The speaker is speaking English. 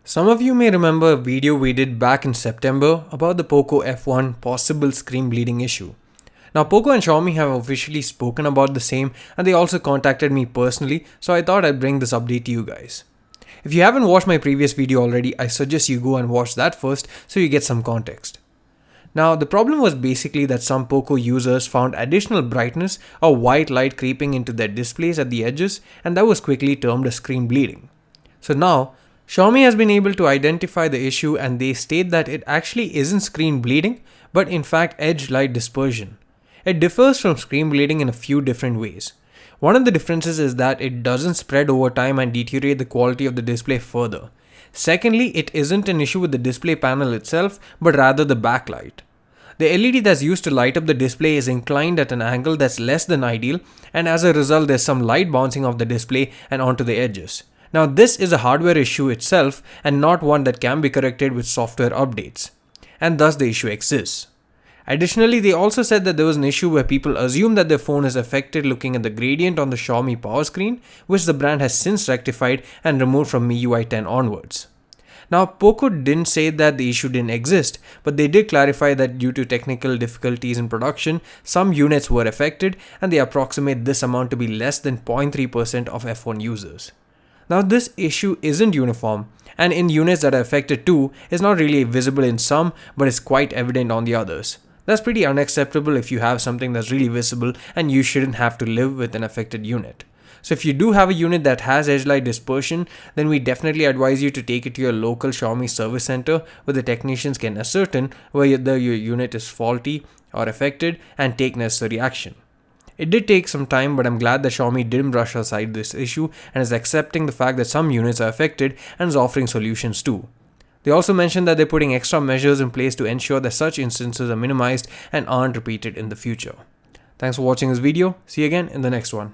Some of you may remember a video we did back in September about the Poco F1 possible screen bleeding issue. Now Poco and Xiaomi have officially spoken about the same, and they also contacted me personally, so I thought I'd bring this update to you guys. If you haven't watched my previous video already, I suggest you go and watch that first so you get some context. Now the problem was basically that some Poco users found additional brightness or white light creeping into their displays at the edges, and that was quickly termed as screen bleeding. So now, Xiaomi has been able to identify the issue, and they state that it actually isn't screen bleeding, but in fact edge light dispersion. It differs from screen bleeding in a few different ways. One of the differences is that it doesn't spread over time and deteriorate the quality of the display further. Secondly, it isn't an issue with the display panel itself, but rather the backlight. The LED that's used to light up the display is inclined at an angle that's less than ideal, and as a result there's some light bouncing off the display and onto the edges. Now this is a hardware issue itself and not one that can be corrected with software updates, and thus the issue exists. Additionally, they also said that there was an issue where people assume that their phone is affected looking at the gradient on the Xiaomi power screen, which the brand has since rectified and removed from MIUI 10 onwards. Now, Poco didn't say that the issue didn't exist, but they did clarify that due to technical difficulties in production, some units were affected, and they approximate this amount to be less than 0.3% of F1 users. Now this issue isn't uniform, and in units that are affected too, is not really visible in some, but is quite evident on the others. That's pretty unacceptable if you have something that's really visible, and you shouldn't have to live with an affected unit. So if you do have a unit that has edge light dispersion, then we definitely advise you to take it to your local Xiaomi service center where the technicians can ascertain whether your unit is faulty or affected and take necessary action. It did take some time, but I'm glad that Xiaomi didn't brush aside this issue and is accepting the fact that some units are affected and is offering solutions too. They also mentioned that they're putting extra measures in place to ensure that such instances are minimized and aren't repeated in the future. Thanks for watching this video. See you again in the next one.